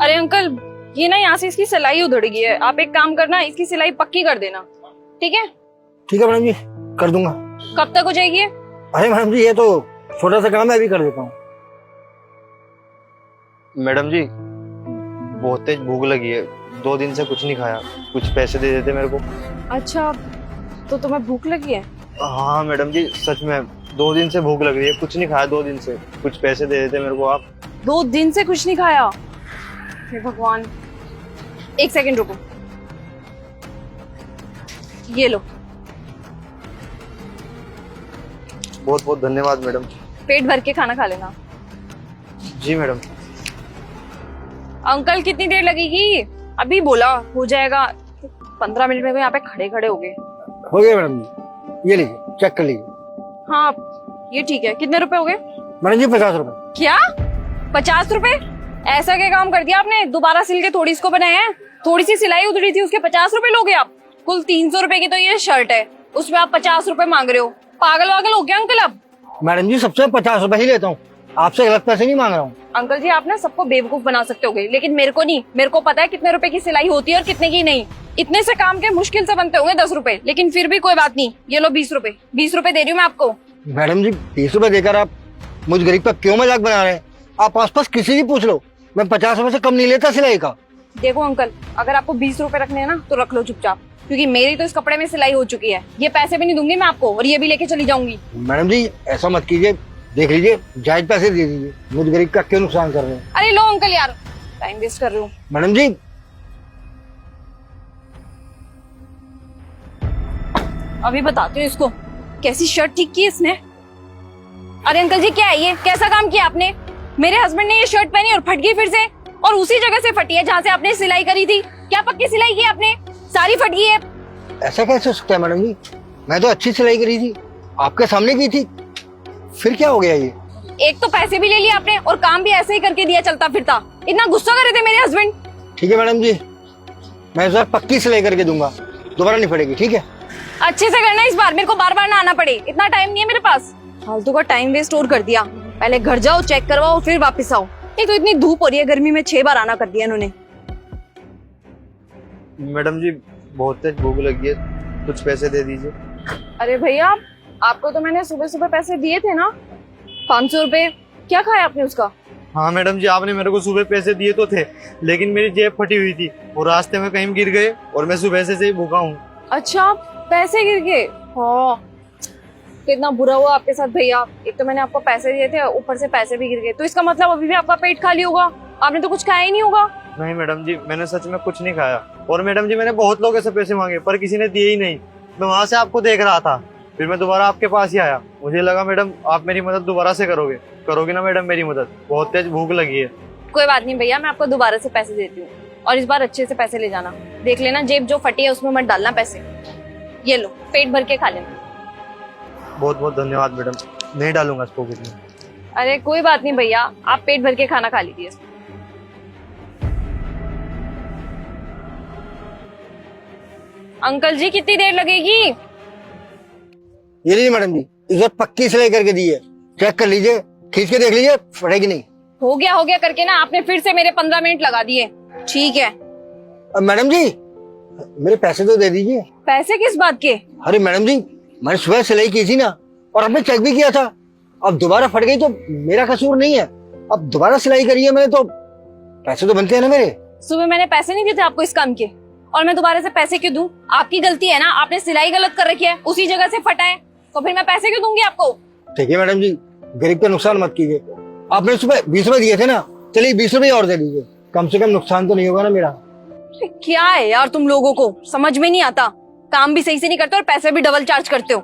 अरे अंकल, ये ना यहाँ से इसकी सिलाई उधड़ गई है। आप एक काम करना, इसकी सिलाई पक्की कर देना, ठीक है? ठीक है मैडम जी, कर दूंगा। कब तक हो जाएगी ये? अरे मैडम जी, ये तो छोटा सा काम है, अभी कर देता हूँ। मैडम जी बहुत तेज भूख लगी है, 2 दिन से कुछ नहीं खाया, कुछ पैसे दे देते मेरे को। अच्छा, तो तुम्हें भूख लगी है? हाँ मैडम जी सच में 2 दिन से भूख लग रही है, कुछ नहीं खाया 2 दिन से, कुछ पैसे दे देते मेरे को आप। 2 दिन से कुछ नहीं खाया? हे भगवान, 1 सेकंड रुको, ये लो। बहुत बहुत धन्यवाद मैडम। पेट भर के खाना खा लेना। जी मैडम। अंकल कितनी देर लगेगी? अभी बोला हो जाएगा, 15 मिनट में यहाँ पे खड़े खड़े हो गए। हो गया मैडम जी, ये लीजिए, चेक कर लीजिए। हाँ ये ठीक है। कितने रुपए हो गए? मैडम जी 50 रुपए। क्या 50 रुपए? ऐसा क्या काम कर दिया आपने? दोबारा सिल के थोड़ी इसको बनाया है? थोड़ी सी सिलाई उधड़ी थी, उसके 50 रुपए लोगे आप? कुल 300 रुपए की तो ये शर्ट है, उसमें आप 50 रुपए मांग रहे हो। पागल वागल हो गया अंकल आप? मैडम जी सबसे 50 रुपए ही लेता हूँ, आपसे गलत पैसे नहीं मांग रहा हूँ। अंकल जी आप ना सबको बेवकूफ बना सकते होगे, लेकिन मेरे को नहीं। मेरे को पता है कितने रुपए की सिलाई होती है और कितने की नहीं। इतने से काम के मुश्किल से बनते होंगे 10 रुपए, लेकिन फिर भी कोई बात नहीं। ये लो 20 रुपए, 20 रुपए दे रही हूँ मैं आपको। मैडम जी 20 रुपए देकर आप मुझ गरीब का क्यों मजाक बना रहे हैं? आप आसपास किसी से पूछ लो, मैं 50 रुपए से कम नहीं लेता सिलाई का। देखो अंकल, अगर आपको 20 रुपए रखने हैं ना तो रख लो चुपचाप, क्योंकि मेरी तो इस कपड़े में सिलाई हो चुकी है। ये पैसे भी नहीं दूंगी मैं आपको, और ये भी लेके चली जाऊंगी। मैडम जी ऐसा मत कीजिए, देख लीजिए जायज पैसे दे दीजिए, मुझ गरीब का क्यों नुकसान कर रहे हैं? अरे लो अंकल यार, टाइम वेस्ट कर रही हूँ। मैडम जी अभी बताती हूँ इसको कैसी शर्ट ठीक की इसने। अरे अंकल जी क्या है ये? कैसा काम किया आपने? मेरे हस्बैंड ने ये शर्ट पहनी और फट गई फिर से, और उसी जगह से फटी है जहाँ से आपने सिलाई करी थी। क्या पक्की सिलाई की आपने? सारी फट गई है। ऐसा कैसे हो सकता है मैडम जी, मैं तो अच्छी सिलाई करी थी, आपके सामने की थी, फिर क्या हो गया ये? एक तो पैसे भी ले लिए आपने और काम भी ऐसे ही करके दिया चलता फिरता। इतना गुस्सा कर रहे थे मेरे हस्बैंड। ठीक है मैडम जी, मैं इस बार पक्की सिलाई करके दूंगा, दोबारा नहीं फटेगी, ठीक है? अच्छे से करना इस बार, मेरे को बार बार ना आना पड़े। इतना टाइम नहीं है मेरे पास। फालतू का टाइम वेस्ट और कर दिया। पहले घर जाओ, चेक करवाओ, फिर वापस आओ। एक तो इतनी धूप हो रही है, गर्मी में 6 बार आना कर दिया इन्होंने। मैडम जी बहुत तेज भूख लगी है, कुछ पैसे दे दीजिए। अरे भैया, आपको तो मैंने सुबह सुबह पैसे दिए थे ना, 500 रुपए। क्या खाया आपने उसका? हाँ मैडम जी आपने मेरे को सुबह पैसे दिए तो थे, लेकिन मेरी जेब फटी हुई थी और रास्ते में कहीं गिर गए, और मैं सुबह से ही भूखा हूँ। अच्छा, पैसे गिर गए? हाँ, कितना बुरा हुआ आपके साथ भैया। एक तो मैंने आपको पैसे दिए थे, ऊपर से पैसे भी गिर गए। तो इसका मतलब अभी भी आपका पेट खाली होगा, आपने तो कुछ खाया ही नहीं होगा। नहीं मैडम जी, मैंने सच में कुछ नहीं खाया, और मैडम जी मैंने बहुत लोगों से पैसे मांगे पर किसी ने दिए ही नहीं। मैं वहां से आपको देख रहा था, फिर मैं दोबारा आपके पास ही आया। मुझे लगा मैडम आप मेरी मदद दोबारा से करोगे ना मैडम मेरी मदद? बहुत तेज भूख लगी है। कोई बात नहीं भैया, मैं आपको दोबारा से पैसे देती हूँ, और इस बार अच्छे से पैसे ले जाना। देख लेना जेब जो फटी है उसमें मत डालना पैसे। ये लो, पेट भर के खा लेना। बहुत बहुत धन्यवाद मैडम, नहीं डालूंगा इस पॉकेट में। अरे कोई बात नहीं भैया, आप पेट भर के खाना खा लीजिए। अंकल जी कितनी देर लगेगी? ये लीजिए मैडम जी, इस बार पक्की सिलाई करके दी है, चेक कर लीजिए, खींच के देख लीजिए, फटेगी नहीं। हो गया करके ना आपने फिर से मेरे 15 मिनट लगा दिए। ठीक है। अब मैडम जी मेरे पैसे तो दे दीजिए। पैसे किस बात के? अरे मैडम जी मैंने सुबह सिलाई की थी ना, और आपने चेक भी किया था, अब दोबारा फट गई तो मेरा कसूर नहीं है, अब दोबारा सिलाई करी है मैंने, तो पैसे तो बनते हैं ना मेरे। सुबह मैंने पैसे नहीं दिए थे आपको इस काम के, और मैं दोबारा से पैसे क्यों दूं? आपकी गलती है ना, आपने सिलाई गलत कर रखी है, उसी जगह से फटा है, तो फिर मैं पैसे क्यों दूंगी आपको? ठीक है मैडम जी, गरीब का नुकसान मत कीजिए। आपने सुबह 20 रुपए दिए थे ना, चलिए 20 रुपए और दे दीजिए, कम से कम नुकसान तो नहीं होगा ना मेरा। क्या है यार तुम लोगों को समझ में नहीं आता, काम भी सही से नहीं करते और पैसे भी डबल चार्ज करते हो।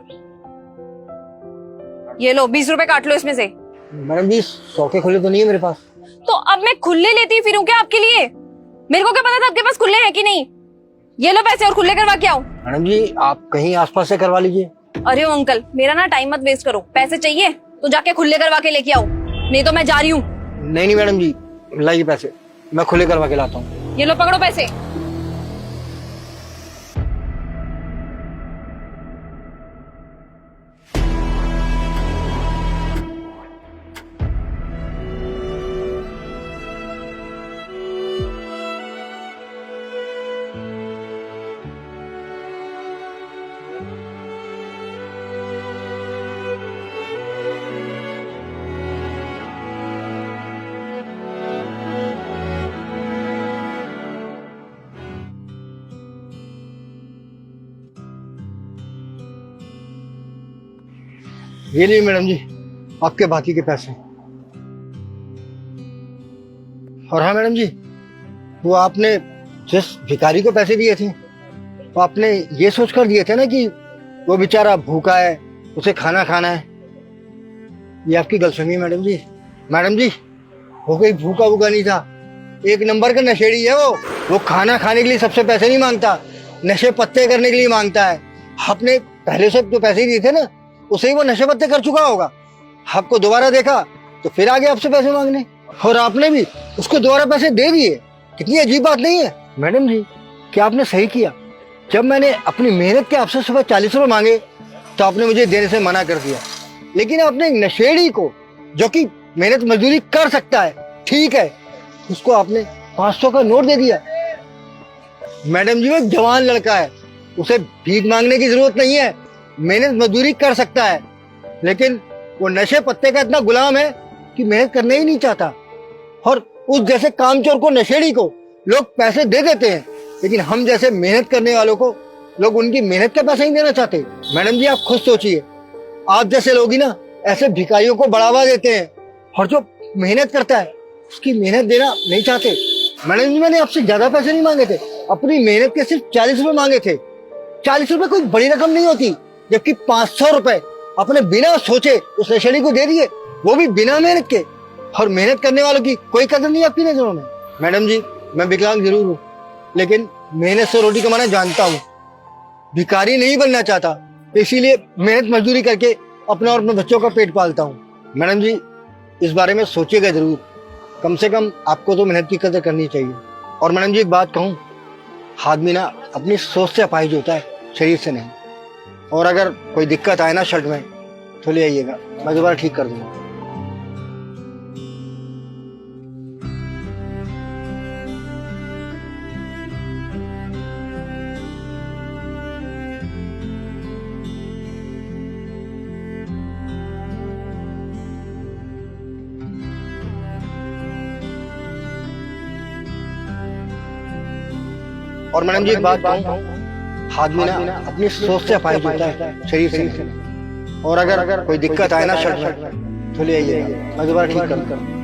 ये लो 20 रुपए काट लो इसमें से। मैडम जी 100 के खुले तो नहीं है मेरे पास। तो अब मैं खुले लेती फिरूं क्या आपके लिए? मेरे को क्या पता था आपके पास खुले हैं कि नहीं। ये लो पैसे और खुले करवा के आओ। मैडम जी आप कहीं आसपास से करवा लीजिए। अरे ओ अंकल, मेरा ना टाइम मत वेस्ट करो। पैसे चाहिए तो जाके खुले करवा के लेके आओ, नहीं तो मैं जा रही हूँ। नहीं मैडम जी, लाइए पैसे, मैं खुले करवा के लाता हूँ। ये लो पकड़ो पैसे। ये लिए मैडम जी आपके बाकी के पैसे। और हाँ मैडम जी, वो आपने जिस भिखारी को पैसे दिए थे तो आपने ये सोचकर दिए थे ना कि वो बेचारा भूखा है, उसे खाना खाना है। ये आपकी गलतफहमी है मैडम जी। मैडम जी, वो कोई भूखा वूखा नहीं था, एक नंबर का नशेड़ी है वो खाना खाने के लिए सबसे पैसे नहीं मांगता, नशे पत्ते करने के लिए मांगता है। आपने पहले से जो पैसे दिए थे ना, उसे ही वो नशे पत्ते कर चुका होगा। आपको दोबारा देखा तो फिर आगे आपसे पैसे मांगने, और आपने भी उसको दोबारा पैसे दे दिए। कितनी अजीब बात नहीं है मैडम जी? क्या आपने सही किया? जब मैंने अपनी मेहनत के आपसे सुबह 40 रुपए मांगे तो आपने मुझे देने से मना कर दिया, लेकिन आपने एक नशेड़ी को जो कि मेहनत मजदूरी कर सकता है, ठीक है, उसको आपने 500 का नोट दे दिया। मैडम जी वो एक जवान लड़का है, उसे भीख मांगने की जरूरत नहीं है, मेहनत मजदूरी कर सकता है, लेकिन वो नशे पत्ते का इतना गुलाम है कि मेहनत करने ही नहीं चाहता। और उस जैसे कामचोर को, नशेड़ी को लोग पैसे दे देते हैं, लेकिन हम जैसे मेहनत करने वालों को लोग उनकी मेहनत का पैसा ही देना चाहते। मैडम जी आप खुद सोचिए, आप जैसे लोग ही ना ऐसे भिखारियों को बढ़ावा देते हैं, और जो मेहनत करता है उसकी मेहनत देना नहीं चाहते। मैडम जी मैंने आपसे ज्यादा पैसे नहीं मांगे थे, अपनी मेहनत के सिर्फ 40 रुपए मांगे थे। 40 रुपए कोई बड़ी रकम नहीं होती, जबकि 500 रुपए अपने बिना सोचे उस नशेड़ी को दे दिए, वो भी बिना मेहनत के। और मेहनत करने वालों की कोई कदर नहीं आपकी नजरों में। मैडम जी मैं विकलांग जरूर हूँ, लेकिन मेहनत से रोटी कमाना जानता हूँ, भिखारी नहीं बनना चाहता, इसीलिए मेहनत मजदूरी करके अपना और अपने बच्चों का पेट पालता हूँ। मैडम जी इस बारे में सोचिएगा जरूर, कम से कम आपको तो मेहनत की कदर करनी चाहिए। और मैडम जी एक बात कहूँ, आदमी ना अपनी सोच से अपाहिज होता है, शरीर से नहीं। और अगर कोई दिक्कत आए ना शर्ट में तो ले आइएगा, मैं दोबारा ठीक कर दूंगा। और मैडम जी एक बात कहूँ, आदमी ना अपनी सोच से अपाहिज होता है, शरीर से नहीं। और अगर कोई दिक्कत आए ना शर्ट में तो ले आइएगा, मैं दोबारा ठीक कर दूंगा।